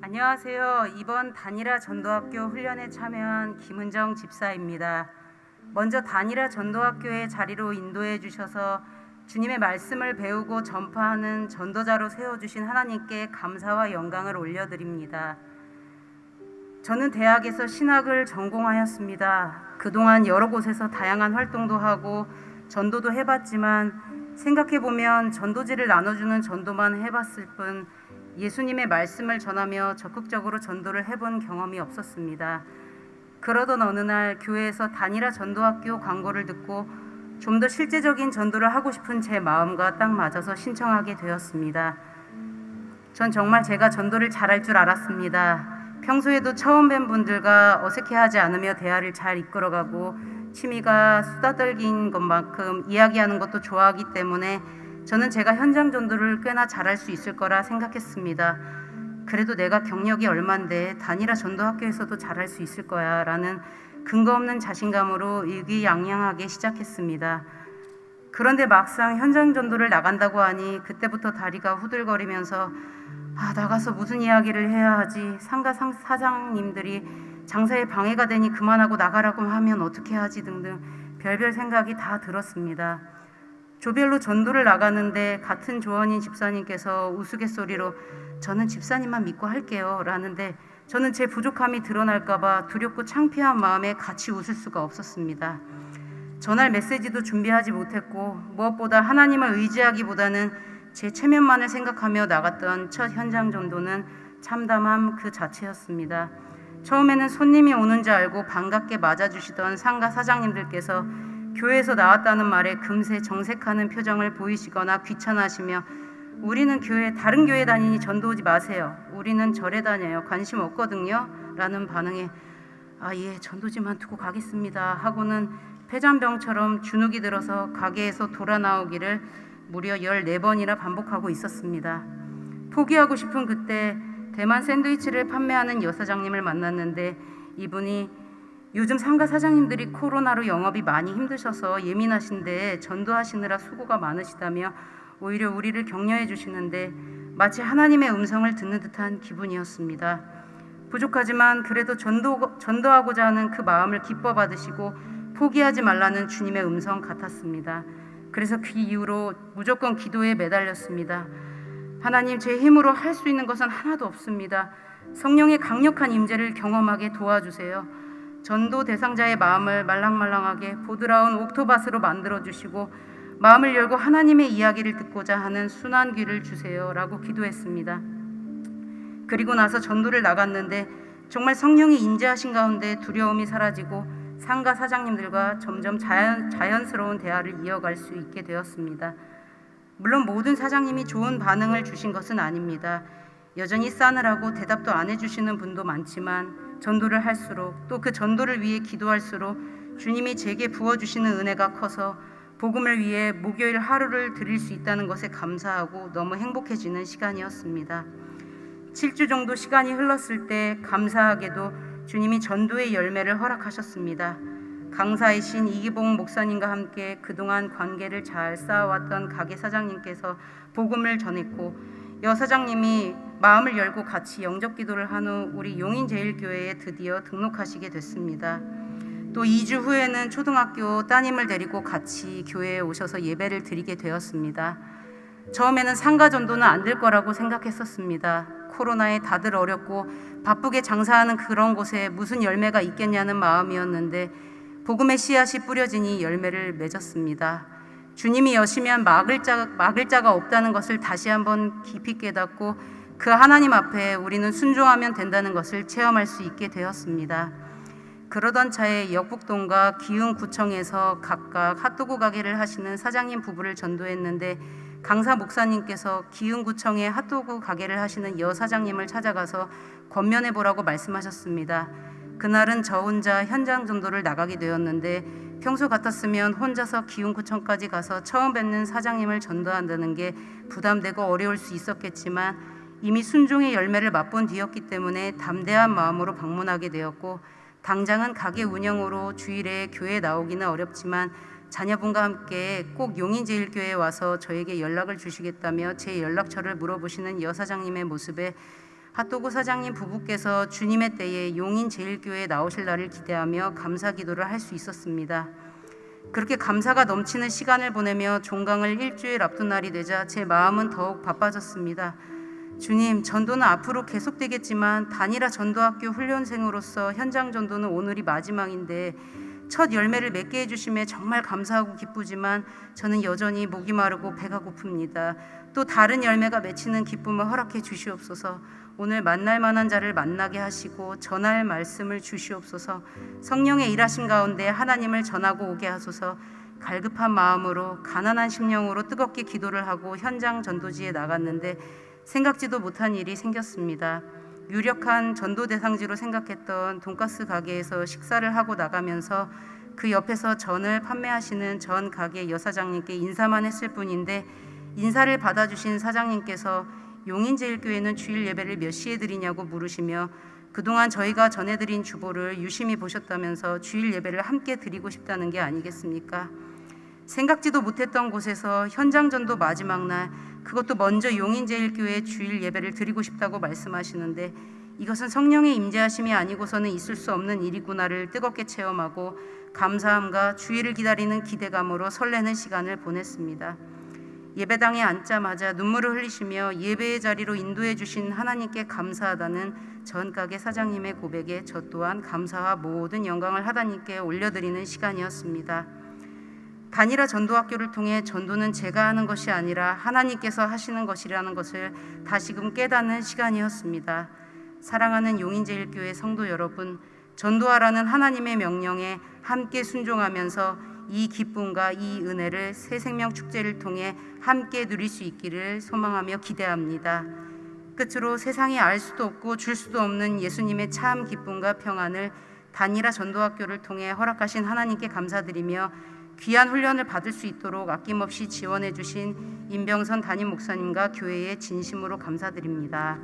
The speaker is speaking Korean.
안녕하세요. 이번 단일화 전도학교 훈련에 참여한 김은정 집사입니다. 먼저 단일화 전도학교의 자리로 인도해 주셔서 주님의 말씀을 배우고 전파하는 전도자로 세워주신 하나님께 감사와 영광을 올려드립니다. 저는 대학에서 신학을 전공하였습니다. 그동안 여러 곳에서 다양한 활동도 하고 전도도 해봤지만 생각해보면 전도지를 나눠주는 전도만 해봤을 뿐 예수님의 말씀을 전하며 적극적으로 전도를 해본 경험이 없었습니다. 그러던 어느 날 교회에서 단일화 전도학교 광고를 듣고 좀 더 실제적인 전도를 하고 싶은 제 마음과 딱 맞아서 신청하게 되었습니다. 전 정말 제가 전도를 잘할 줄 알았습니다. 평소에도 처음 뵌 분들과 어색해하지 않으며 대화를 잘 이끌어가고 취미가 수다 떨기인 것만큼 이야기하는 것도 좋아하기 때문에 저는 제가 현장 전도를 꽤나 잘할 수 있을 거라 생각했습니다. 그래도 내가 경력이 얼만데 단일화 전도학교에서도 잘할 수 있을 거야 라는 근거 없는 자신감으로 의기양양하게 시작했습니다. 그런데 막상 현장 전도를 나간다고 하니 그때부터 다리가 후들거리면서 나가서 무슨 이야기를 해야 하지? 상가 사장님들이 장사에 방해가 되니 그만하고 나가라고 하면 어떻게 하지? 등등 별별 생각이 다 들었습니다. 조별로 전도를 나가는데 같은 조원인 집사님께서 우스갯소리로 저는 집사님만 믿고 할게요 라는데 저는 제 부족함이 드러날까봐 두렵고 창피한 마음에 같이 웃을 수가 없었습니다. 전할 메시지도 준비하지 못했고 무엇보다 하나님을 의지하기보다는 제 체면만을 생각하며 나갔던 첫 현장 전도는 참담함 그 자체였습니다. 처음에는 손님이 오는 줄 알고 반갑게 맞아주시던 상가 사장님들께서 교회에서 나왔다는 말에 금세 정색하는 표정을 보이시거나 귀찮아하시며 우리는 다른 교회 다니니 전도 오지 마세요. 우리는 절에 다녀요. 관심 없거든요. 라는 반응에 예, 전도지만 두고 가겠습니다. 하고는 폐잔병처럼 주눅이 들어서 가게에서 돌아 나오기를 무려 14번이나 반복하고 있었습니다. 포기하고 싶은 그때 대만 샌드위치를 판매하는 여사장님을 만났는데 이분이 요즘 상가 사장님들이 코로나로 영업이 많이 힘드셔서 예민하신데 전도하시느라 수고가 많으시다며 오히려 우리를 격려해 주시는데 마치 하나님의 음성을 듣는 듯한 기분이었습니다. 부족하지만 그래도 전도하고자 하는 그 마음을 기뻐 받으시고 포기하지 말라는 주님의 음성 같았습니다. 그래서 그 이후로 무조건 기도에 매달렸습니다. 하나님, 제 힘으로 할 수 있는 것은 하나도 없습니다. 성령의 강력한 임재를 경험하게 도와주세요. 전도 대상자의 마음을 말랑말랑하게 보드라운 옥토밭으로 만들어주시고 마음을 열고 하나님의 이야기를 듣고자 하는 순한 귀를 주세요 라고 기도했습니다. 그리고 나서 전도를 나갔는데 정말 성령이 임재하신 가운데 두려움이 사라지고 상가 사장님들과 점점 자연스러운 대화를 이어갈 수 있게 되었습니다. 물론 모든 사장님이 좋은 반응을 주신 것은 아닙니다. 여전히 싸늘하고 대답도 안 해주시는 분도 많지만 전도를 할수록 또 그 전도를 위해 기도할수록 주님이 제게 부어주시는 은혜가 커서 복음을 위해 목요일 하루를 드릴 수 있다는 것에 감사하고 너무 행복해지는 시간이었습니다. 7주 정도 시간이 흘렀을 때 감사하게도 주님이 전도의 열매를 허락하셨습니다. 강사이신 이기봉 목사님과 함께 그동안 관계를 잘 쌓아왔던 가게 사장님께서 복음을 전했고 여사장님이 마음을 열고 같이 영접 기도를 한 후 우리 용인제일교회에 드디어 등록하시게 됐습니다. 또 2주 후에는 초등학교 따님을 데리고 같이 교회에 오셔서 예배를 드리게 되었습니다. 처음에는 상가 전도는 안 될 거라고 생각했었습니다. 코로나에 다들 어렵고 바쁘게 장사하는 그런 곳에 무슨 열매가 있겠냐는 마음이었는데 복음의 씨앗이 뿌려지니 열매를 맺었습니다. 주님이 여시면 막을 자가 없다는 것을 다시 한번 깊이 깨닫고 그 하나님 앞에 우리는 순종하면 된다는 것을 체험할 수 있게 되었습니다. 그러던 차에 역북동과 기흥구청에서 각각 핫도그 가게를 하시는 사장님 부부를 전도했는데 강사 목사님께서 기흥구청에 핫도그 가게를 하시는 여사장님을 찾아가서 권면해보라고 말씀하셨습니다. 그날은 저 혼자 현장 전도를 나가게 되었는데 평소 같았으면 혼자서 기흥구청까지 가서 처음 뵙는 사장님을 전도한다는 게 부담되고 어려울 수 있었겠지만 이미 순종의 열매를 맛본 뒤였기 때문에 담대한 마음으로 방문하게 되었고 당장은 가게 운영으로 주일에 교회에 나오기는 어렵지만 자녀분과 함께 꼭 용인제일교회에 와서 저에게 연락을 주시겠다며 제 연락처를 물어보시는 여사장님의 모습에 핫도그 사장님 부부께서 주님의 때에 용인제일교회에 나오실 날을 기대하며 감사 기도를 할 수 있었습니다. 그렇게 감사가 넘치는 시간을 보내며 종강을 일주일 앞둔 날이 되자 제 마음은 더욱 바빠졌습니다. 주님, 전도는 앞으로 계속되겠지만 단일화 전도학교 훈련생으로서 현장 전도는 오늘이 마지막인데 첫 열매를 맺게 해주심에 정말 감사하고 기쁘지만 저는 여전히 목이 마르고 배가 고픕니다. 또 다른 열매가 맺히는 기쁨을 허락해 주시옵소서. 오늘 만날 만한 자를 만나게 하시고 전할 말씀을 주시옵소서. 성령의 일하심 가운데 하나님을 전하고 오게 하소서. 갈급한 마음으로 가난한 심령으로 뜨겁게 기도를 하고 현장 전도지에 나갔는데 생각지도 못한 일이 생겼습니다. 유력한 전도 대상지로 생각했던 돈가스 가게에서 식사를 하고 나가면서 그 옆에서 전을 판매하시는 전 가게 여사장님께 인사만 했을 뿐인데 인사를 받아주신 사장님께서 용인제일교회는 주일 예배를 몇 시에 드리냐고 물으시며 그동안 저희가 전해드린 주보를 유심히 보셨다면서 주일 예배를 함께 드리고 싶다는 게 아니겠습니까? 생각지도 못했던 곳에서 현장 전도 마지막 날, 그것도 먼저 용인제일교회 주일 예배를 드리고 싶다고 말씀하시는데 이것은 성령의 임재하심이 아니고서는 있을 수 없는 일이구나를 뜨겁게 체험하고 감사함과 주일을 기다리는 기대감으로 설레는 시간을 보냈습니다. 예배당에 앉자마자 눈물을 흘리시며 예배의 자리로 인도해 주신 하나님께 감사하다는 전 가게 사장님의 고백에 저 또한 감사와 모든 영광을 하나님께 올려드리는 시간이었습니다. 단일화 전도학교를 통해 전도는 제가 하는 것이 아니라 하나님께서 하시는 것이라는 것을 다시금 깨닫는 시간이었습니다. 사랑하는 용인제일교회 성도 여러분, 전도하라는 하나님의 명령에 함께 순종하면서 이 기쁨과 이 은혜를 새 생명 축제를 통해 함께 누릴 수 있기를 소망하며 기대합니다. 끝으로 세상이 알 수도 없고 줄 수도 없는 예수님의 참 기쁨과 평안을 단일화 전도학교를 통해 허락하신 하나님께 감사드리며 귀한 훈련을 받을 수 있도록 아낌없이 지원해 주신 임병선 담임 목사님과 교회에 진심으로 감사드립니다.